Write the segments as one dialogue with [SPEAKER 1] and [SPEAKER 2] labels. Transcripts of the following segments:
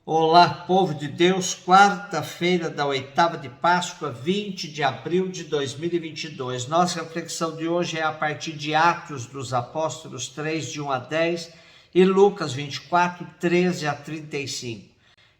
[SPEAKER 1] Olá, povo de Deus, quarta-feira da oitava de Páscoa, 20 de abril de 2022. Nossa reflexão de hoje é a partir de Atos dos Apóstolos 3, de 1 a 10 e Lucas 24, 13 a 35.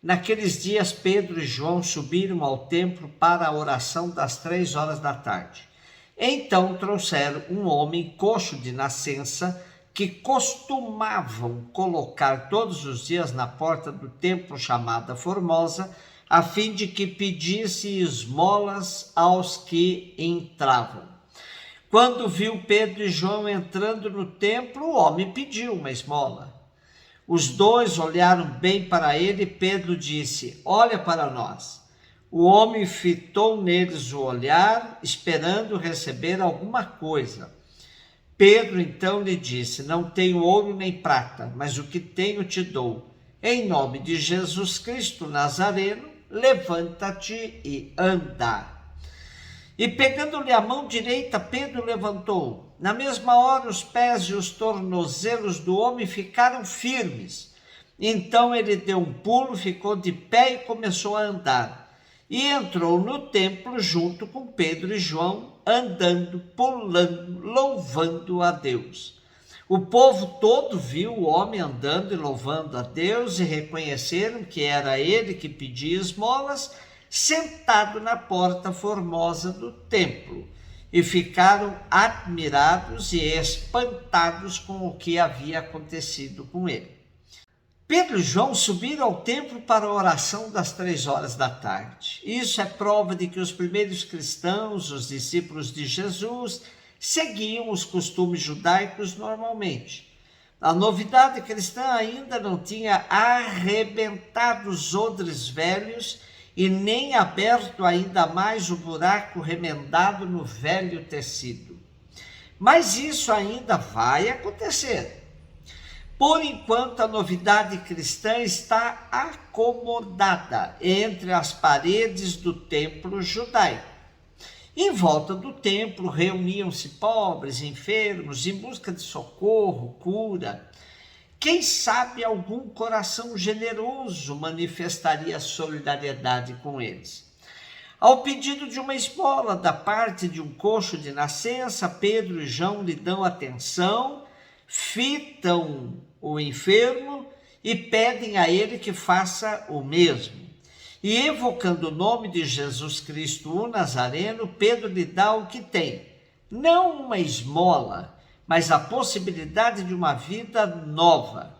[SPEAKER 1] Naqueles dias, Pedro e João subiram ao templo para a oração das 3 horas da tarde. Então trouxeram um homem coxo de nascença, que costumavam colocar todos os dias na porta do templo chamada Formosa, a fim de que pedisse esmolas aos que entravam. Quando viu Pedro e João entrando no templo, o homem pediu uma esmola. Os dois olharam bem para ele e Pedro disse: "Olha para nós." O homem fitou neles o olhar, esperando receber alguma coisa. Pedro então lhe disse: "Não tenho ouro nem prata, mas o que tenho te dou. Em nome de Jesus Cristo Nazareno, levanta-te e anda." E pegando-lhe a mão direita, Pedro levantou. Na mesma hora, os pés e os tornozelos do homem ficaram firmes. Então ele deu um pulo, ficou de pé e começou a andar. E entrou no templo junto com Pedro e João, andando, pulando, louvando a Deus. O povo todo viu o homem andando e louvando a Deus e reconheceram que era ele que pedia esmolas, sentado na porta formosa do templo, e ficaram admirados e espantados com o que havia acontecido com ele. Pedro e João subiram ao templo para a oração das 3 horas da tarde. Isso é prova de que os primeiros cristãos, os discípulos de Jesus, seguiam os costumes judaicos normalmente. A novidade cristã ainda não tinha arrebentado os odres velhos e nem aberto ainda mais o buraco remendado no velho tecido. Mas isso ainda vai acontecer. Por enquanto, a novidade cristã está acomodada entre as paredes do templo judaico. Em volta do templo reuniam-se pobres, enfermos, em busca de socorro, cura. Quem sabe algum coração generoso manifestaria solidariedade com eles. Ao pedido de uma esmola da parte de um coxo de nascença, Pedro e João lhe dão atenção, fitam o enfermo e pedem a ele que faça o mesmo. E evocando o nome de Jesus Cristo, o Nazareno, Pedro lhe dá o que tem, não uma esmola, mas a possibilidade de uma vida nova.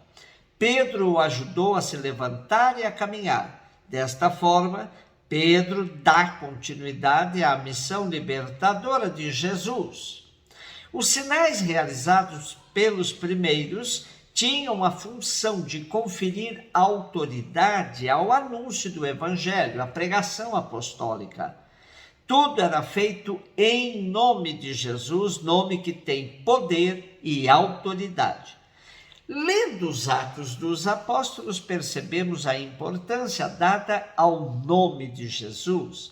[SPEAKER 1] Pedro o ajudou a se levantar e a caminhar. Desta forma, Pedro dá continuidade à missão libertadora de Jesus. Os sinais realizados pelos primeiros tinham a função de conferir autoridade ao anúncio do evangelho, à pregação apostólica. Tudo era feito em nome de Jesus, nome que tem poder e autoridade. Lendo os Atos dos Apóstolos, percebemos a importância dada ao nome de Jesus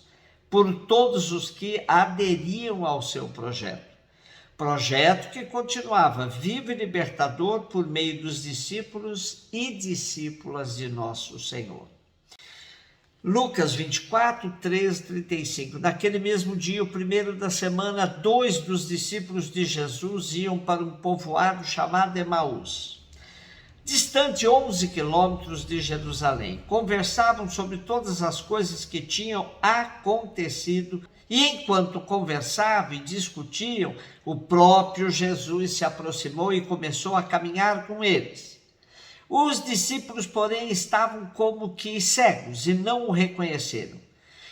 [SPEAKER 1] por todos os que aderiam ao seu projeto. Projeto que continuava vivo e libertador por meio dos discípulos e discípulas de nosso Senhor. Lucas 24, 13, 35. Naquele mesmo dia, o primeiro da semana, 2 dos discípulos de Jesus iam para um povoado chamado Emaús, distante 11 quilômetros de Jerusalém. Conversavam sobre todas as coisas que tinham acontecido e enquanto conversavam e discutiam, o próprio Jesus se aproximou e começou a caminhar com eles. Os discípulos, porém, estavam como que cegos e não o reconheceram.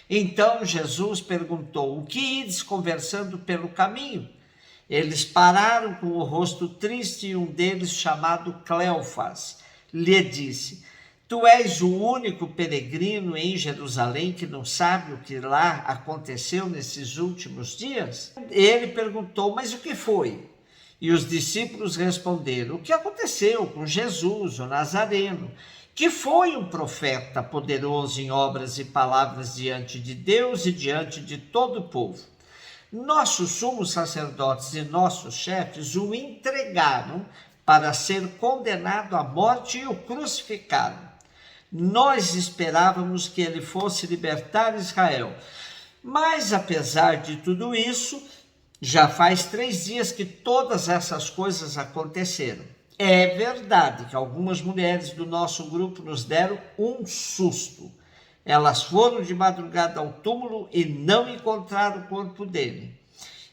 [SPEAKER 1] Então Jesus perguntou: "O que ides conversando pelo caminho?" Eles pararam com o rosto triste e um deles, chamado Cleofas, lhe disse: "Tu és o único peregrino em Jerusalém que não sabe o que lá aconteceu nesses últimos dias?" Ele perguntou: "Mas o que foi?" E os discípulos responderam: "O que aconteceu com Jesus, o Nazareno, que foi um profeta poderoso em obras e palavras diante de Deus e diante de todo o povo. Nossos sumos sacerdotes e nossos chefes o entregaram para ser condenado à morte e o crucificaram. Nós esperávamos que ele fosse libertar Israel. Mas, apesar de tudo isso, já faz 3 dias que todas essas coisas aconteceram. É verdade que algumas mulheres do nosso grupo nos deram um susto. Elas foram de madrugada ao túmulo e não encontraram o corpo dele.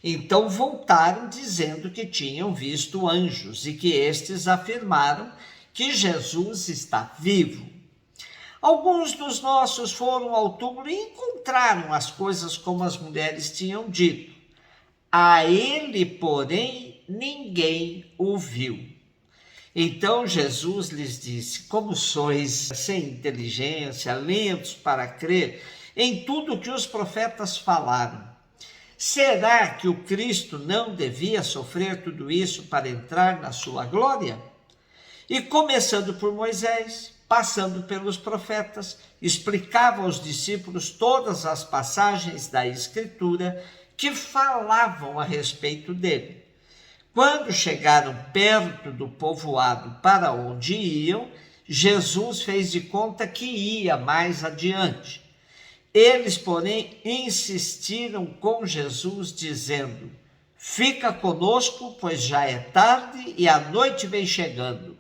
[SPEAKER 1] Então voltaram dizendo que tinham visto anjos e que estes afirmaram que Jesus está vivo. Alguns dos nossos foram ao túmulo e encontraram as coisas como as mulheres tinham dito. A ele, porém, ninguém o viu. Então Jesus lhes disse: como sois sem inteligência, lentos para crer em tudo que os profetas falaram. Será que o Cristo não devia sofrer tudo isso para entrar na sua glória? E começando por Moisés, passando pelos profetas, explicava aos discípulos todas as passagens da Escritura que falavam a respeito dele. Quando chegaram perto do povoado para onde iam, Jesus fez de conta que ia mais adiante. Eles, porém, insistiram com Jesus, dizendo: fica conosco, pois já é tarde e a noite vem chegando.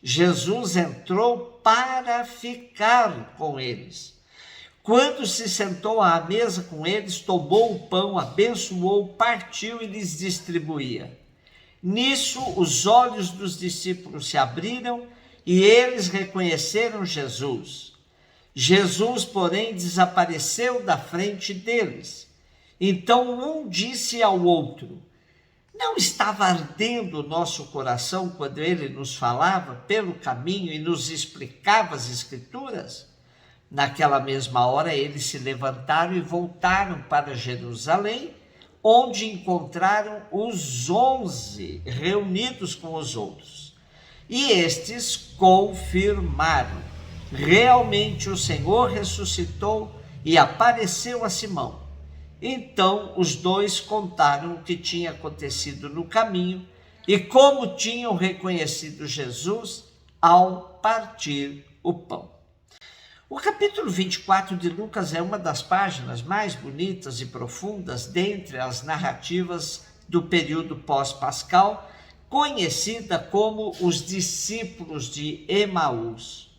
[SPEAKER 1] Jesus entrou para ficar com eles. Quando se sentou à mesa com eles, tomou o pão, abençoou, partiu e lhes distribuía. Nisso, os olhos dos discípulos se abriram e eles reconheceram Jesus. Jesus, porém, desapareceu da frente deles. Então um disse ao outro: não estava ardendo o nosso coração quando ele nos falava pelo caminho e nos explicava as Escrituras? Naquela mesma hora, eles se levantaram e voltaram para Jerusalém, onde encontraram os 11 reunidos com os outros. E estes confirmaram: realmente o Senhor ressuscitou e apareceu a Simão. Então os dois contaram o que tinha acontecido no caminho e como tinham reconhecido Jesus ao partir o pão. O capítulo 24 de Lucas é uma das páginas mais bonitas e profundas dentre as narrativas do período pós-pascal, conhecida como os discípulos de Emaús.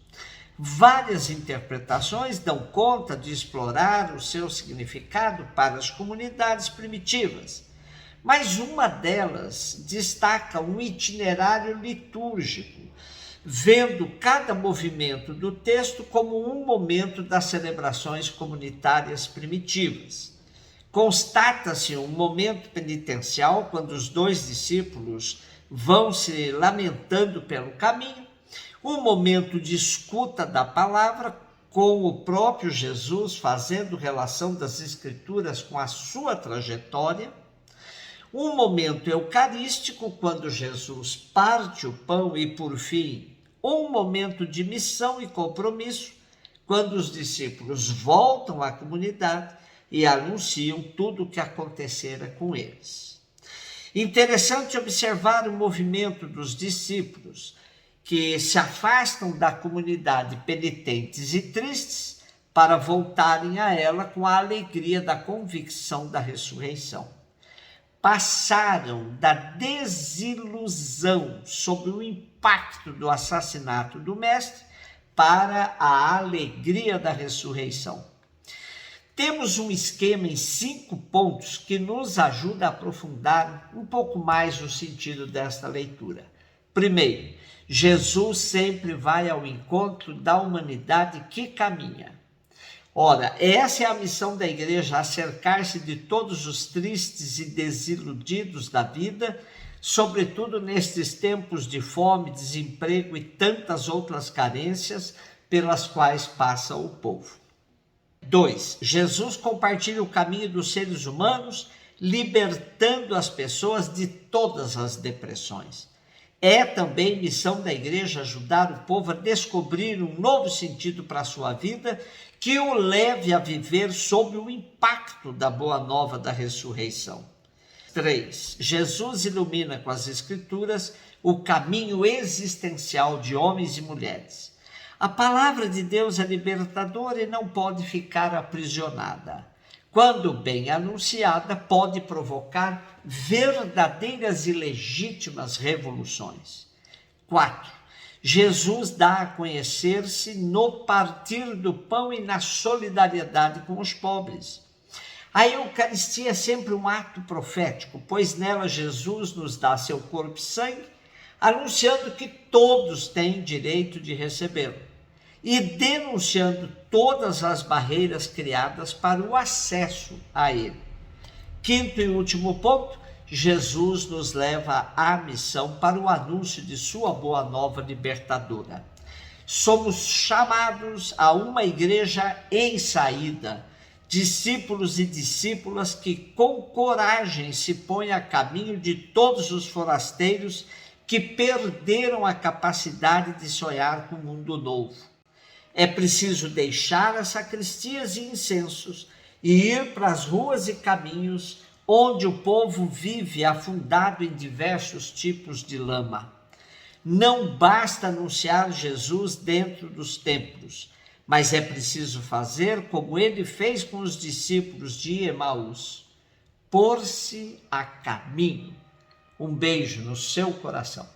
[SPEAKER 1] Várias interpretações dão conta de explorar o seu significado para as comunidades primitivas, mas uma delas destaca um itinerário litúrgico, vendo cada movimento do texto como um momento das celebrações comunitárias primitivas. Constata-se um momento penitencial quando os 2 discípulos vão se lamentando pelo caminho, um momento de escuta da palavra, com o próprio Jesus fazendo relação das Escrituras com a sua trajetória, um momento eucarístico, quando Jesus parte o pão, e, por fim, um momento de missão e compromisso, quando os discípulos voltam à comunidade e anunciam tudo o que acontecera com eles. Interessante observar o movimento dos discípulos, que se afastam da comunidade penitentes e tristes para voltarem a ela com a alegria da convicção da ressurreição. Passaram da desilusão sobre o impacto do assassinato do Mestre para a alegria da ressurreição. Temos um esquema em 5 pontos que nos ajuda a aprofundar um pouco mais o sentido desta leitura. Primeiro, Jesus sempre vai ao encontro da humanidade que caminha. Ora, essa é a missão da igreja, acercar-se de todos os tristes e desiludidos da vida, sobretudo nestes tempos de fome, desemprego e tantas outras carências pelas quais passa o povo. 2. Jesus compartilha o caminho dos seres humanos, libertando as pessoas de todas as depressões. É também missão da igreja ajudar o povo a descobrir um novo sentido para a sua vida, que o leve a viver sob o impacto da boa nova da ressurreição. 3. Jesus ilumina com as Escrituras o caminho existencial de homens e mulheres. A palavra de Deus é libertadora e não pode ficar aprisionada. Quando bem anunciada, pode provocar verdadeiras e legítimas revoluções. 4. Jesus dá a conhecer-se no partir do pão e na solidariedade com os pobres. A Eucaristia é sempre um ato profético, pois nela Jesus nos dá seu corpo e sangue, anunciando que todos têm direito de recebê-lo e denunciando todas as barreiras criadas para o acesso a ele. 5º e último ponto, Jesus nos leva à missão para o anúncio de sua boa nova libertadora. Somos chamados a uma igreja em saída, discípulos e discípulas que com coragem se põem a caminho de todos os forasteiros que perderam a capacidade de sonhar com um mundo novo. É preciso deixar as sacristias e incensos e ir para as ruas e caminhos onde o povo vive afundado em diversos tipos de lama. Não basta anunciar Jesus dentro dos templos, mas é preciso fazer como ele fez com os discípulos de Emaús, pôr-se a caminho. Um beijo no seu coração.